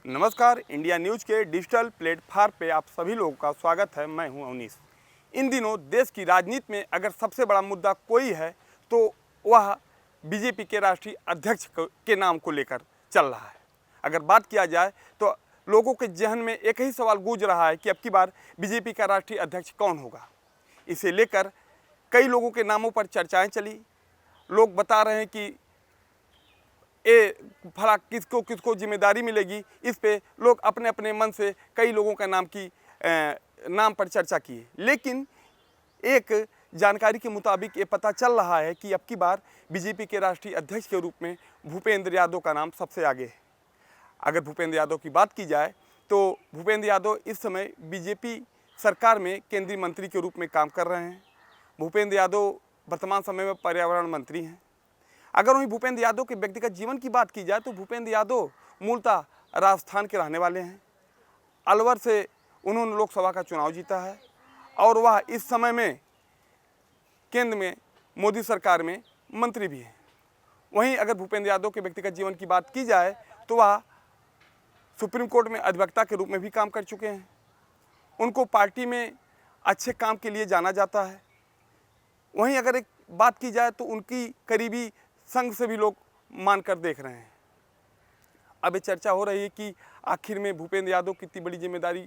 नमस्कार, India news के digital platform पे आप सभी लोगों का स्वागत है। मैं हूं अवनीश। इन दिनों देश की राजनीति में अगर सबसे बड़ा मुद्दा कोई है तो वह बीजेपी के राष्ट्रीय अध्यक्ष के नाम को लेकर चल रहा है। अगर बात किया जाए तो लोगों के जहन में एक ही सवाल गूंज रहा है कि अब की बार बीजेपी का राष्ट्रीय अध्यक्ष कौन होगा। इसे लेकर कई लोगों के नामों पर चर्चाएँ चली। लोग बता रहे हैं कि भला किसको किसको जिम्मेदारी मिलेगी। इस पे लोग अपने अपने मन से कई लोगों का नाम पर चर्चा किए, लेकिन एक जानकारी के मुताबिक ये पता चल रहा है कि अब की बार बीजेपी के राष्ट्रीय अध्यक्ष के रूप में भूपेंद्र यादव का नाम सबसे आगे है। अगर भूपेंद्र यादव की बात की जाए तो भूपेंद्र यादव इस समय बीजेपी सरकार में केंद्रीय मंत्री के रूप में काम कर रहे हैं। भूपेंद्र यादव वर्तमान समय में पर्यावरण मंत्री हैं। अगर वहीं भूपेंद्र यादव के व्यक्तिगत जीवन की बात की जाए तो भूपेंद्र यादव मूलतः राजस्थान के रहने वाले हैं। अलवर से उन्होंने लोकसभा का चुनाव जीता है और वह इस समय में केंद्र में मोदी सरकार में मंत्री भी हैं। वहीं अगर भूपेंद्र यादव के व्यक्तिगत जीवन की बात की जाए तो वह सुप्रीम कोर्ट में अधिवक्ता के रूप में भी काम कर चुके हैं। उनको पार्टी में अच्छे काम के लिए जाना जाता है। वहीं अगर एक बात की जाए तो उनकी करीबी संघ से भी लोग मानकर देख रहे हैं। अब ये चर्चा हो रही है कि आखिर में भूपेंद्र यादव की इतनी बड़ी जिम्मेदारी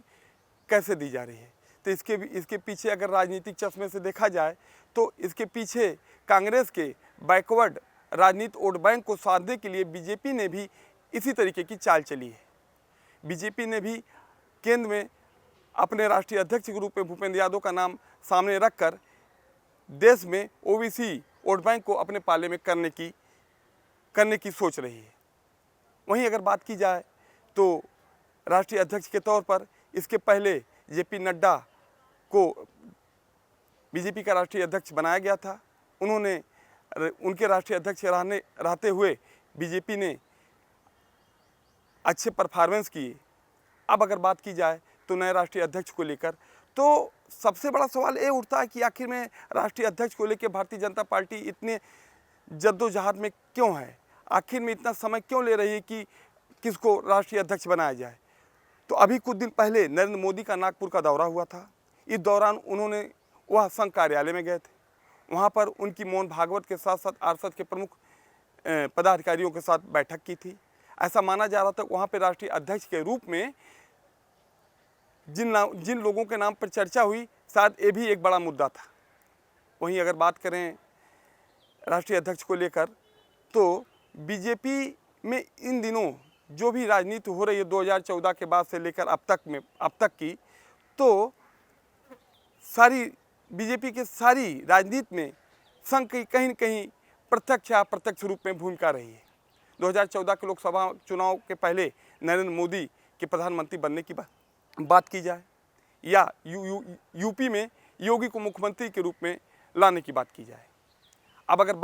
कैसे दी जा रही है। तो इसके पीछे अगर राजनीतिक चश्मे से देखा जाए तो इसके पीछे कांग्रेस के बैकवर्ड राजनीति वोट बैंक को साधने के लिए बीजेपी ने भी इसी तरीके की चाल चली है। बीजेपी ने भी केंद्र में अपने राष्ट्रीय अध्यक्ष के रूप में भूपेंद्र यादव का नाम सामने रखकर देश में ओबीसी वोट बैंक को अपने पाले में करने की सोच रही है। वहीं अगर बात की जाए तो राष्ट्रीय अध्यक्ष के तौर पर इसके पहले जेपी नड्डा को बीजेपी का राष्ट्रीय अध्यक्ष बनाया गया था। उनके राष्ट्रीय अध्यक्ष रहते हुए बीजेपी ने अच्छे परफॉर्मेंस किए। अब अगर बात की जाए तो नए राष्ट्रीय अध्यक्ष को लेकर तो सबसे बड़ा सवाल ये उठता है कि आखिर में राष्ट्रीय अध्यक्ष को लेकर भारतीय जनता पार्टी इतने जद्दोजहद में क्यों है। आखिर में इतना समय क्यों ले रही है कि किसको राष्ट्रीय अध्यक्ष बनाया जाए। तो अभी कुछ दिन पहले नरेंद्र मोदी का नागपुर का दौरा हुआ था। इस दौरान उन्होंने वह संघ कार्यालय में गए थे। वहाँ पर उनकी मोहन भागवत के साथ साथ आरएसएस के प्रमुख पदाधिकारियों के साथ बैठक की थी। ऐसा माना जा रहा था वहाँ पर राष्ट्रीय अध्यक्ष के रूप में जिन लोगों के नाम पर चर्चा हुई शायद ये भी एक बड़ा मुद्दा था। वहीं अगर बात करें राष्ट्रीय अध्यक्ष को लेकर तो बीजेपी में इन दिनों जो भी राजनीति हो रही है 2014 के बाद से लेकर अब तक की, तो सारी बीजेपी के सारी राजनीति में संघ की कहीं न कहीं प्रत्यक्ष या अप्रत्यक्ष रूप में भूमिका रही है। 2014 के लोकसभा चुनाव के पहले नरेंद्र मोदी के प्रधानमंत्री बनने की बात की जाए या यूपी में योगी को मुख्यमंत्री के रूप में लाने की बात की जाए। अब अगर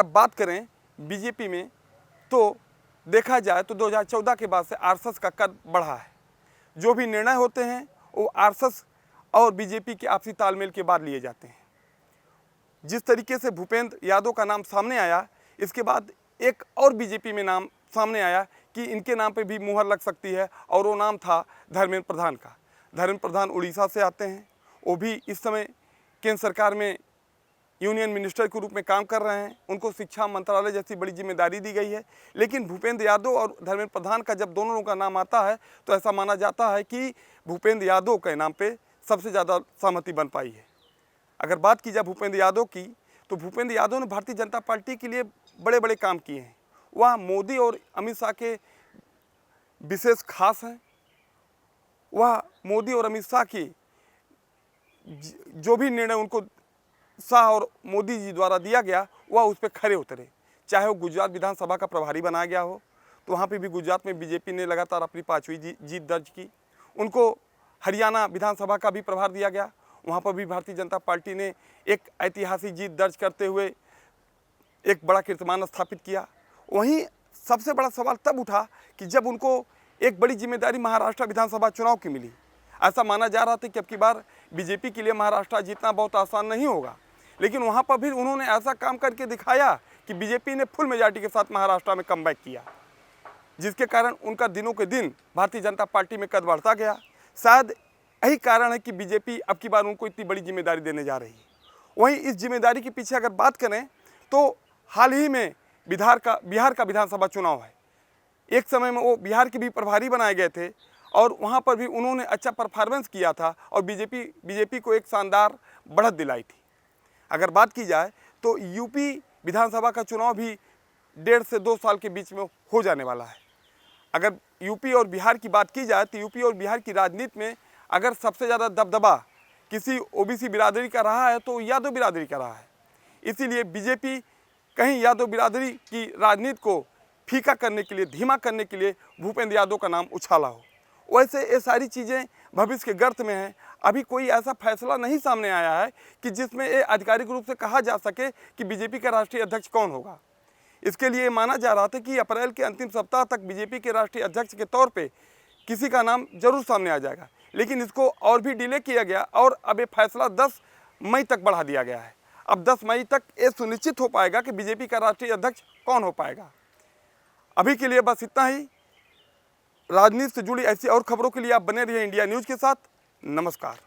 बात करें बीजेपी में तो देखा जाए तो 2014 के बाद से आरएसएस का कद बढ़ा है। जो भी निर्णय होते हैं वो आरएसएस और बीजेपी के आपसी तालमेल के बाद लिए जाते हैं। जिस तरीके से भूपेंद्र यादव का नाम सामने आया, इसके बाद एक और बीजेपी में नाम सामने आया कि इनके नाम पे भी मुहर लग सकती है और वो नाम था धर्मेंद्र प्रधान का। धर्मेंद्र प्रधान उड़ीसा से आते हैं। वो भी इस समय केंद्र सरकार में यूनियन मिनिस्टर के रूप में काम कर रहे हैं। उनको शिक्षा मंत्रालय जैसी बड़ी जिम्मेदारी दी गई है। लेकिन भूपेंद्र यादव और धर्मेंद्र प्रधान का जब दोनों लोगों का नाम आता है तो ऐसा माना जाता है कि भूपेंद्र यादव के नाम पे सबसे ज़्यादा सहमति बन पाई है। अगर बात की जाए भूपेंद्र यादव की तो भूपेंद्र यादव ने भारतीय जनता पार्टी के लिए बड़े बड़े काम किए हैं। वह मोदी और अमित शाह के विशेष खास हैं। वह मोदी और अमित शाह की जो भी निर्णय उनको शाह और मोदी जी द्वारा दिया गया वह उस पर खरे उतरे। चाहे वो गुजरात विधानसभा का प्रभारी बनाया गया हो तो वहाँ पे भी गुजरात में बीजेपी ने लगातार अपनी 5वीं जीत दर्ज की। उनको हरियाणा विधानसभा का भी प्रभार दिया गया, वहाँ पर भी भारतीय जनता पार्टी ने एक ऐतिहासिक जीत दर्ज करते हुए एक बड़ा कीर्तिमान स्थापित किया। वहीं सबसे बड़ा सवाल तब उठा कि जब उनको एक बड़ी जिम्मेदारी महाराष्ट्र विधानसभा चुनाव की मिली। ऐसा माना जा रहा था कि अब की बार बीजेपी के लिए महाराष्ट्र जीतना बहुत आसान नहीं होगा, लेकिन वहाँ पर भी उन्होंने ऐसा काम करके दिखाया कि बीजेपी ने फुल मेजॉरिटी के साथ महाराष्ट्र में कमबैक किया, जिसके कारण उनका दिनों के दिन भारतीय जनता पार्टी में कद बढ़ता गया। शायद यही कारण है कि बीजेपी अब की बार उनको इतनी बड़ी जिम्मेदारी देने जा रही है। वहीं इस जिम्मेदारी के पीछे अगर बात करें तो हाल ही में बिहार का विधानसभा चुनाव है। एक समय में वो बिहार के भी प्रभारी बनाए गए थे और वहाँ पर भी उन्होंने अच्छा परफॉर्मेंस किया था और बीजेपी को एक शानदार बढ़त दिलाई थी। अगर बात की जाए तो यूपी विधानसभा का चुनाव भी 1.5 से 2 साल के बीच में हो जाने वाला है। अगर यूपी और बिहार की बात की जाए तो यूपी और बिहार की राजनीति में अगर सबसे ज़्यादा दबदबा किसी ओबीसी बिरादरी का रहा है तो यादव बिरादरी का रहा है। इसीलिए बीजेपी कहीं यादव बिरादरी की राजनीति को फीका करने के लिए, धीमा करने के लिए भूपेंद्र यादव का नाम उछाला हो। वैसे ये सारी चीज़ें भविष्य के गर्त में हैं। अभी कोई ऐसा फैसला नहीं सामने आया है कि जिसमें ये आधिकारिक रूप से कहा जा सके कि बीजेपी का राष्ट्रीय अध्यक्ष कौन होगा। इसके लिए माना जा रहा था कि अप्रैल के अंतिम सप्ताह तक बीजेपी के राष्ट्रीय अध्यक्ष के तौर पे किसी का नाम जरूर सामने आ जाएगा, लेकिन इसको और भी डिले किया गया और अब ये फैसला 10 मई तक बढ़ा दिया गया है। अब 10 मई तक ये सुनिश्चित हो पाएगा कि बीजेपी का राष्ट्रीय अध्यक्ष कौन हो पाएगा। अभी के लिए बस इतना ही। राजनीति से जुड़ी ऐसी और खबरों के लिए आप बने रहिए इंडिया न्यूज़ के साथ। नमस्कार।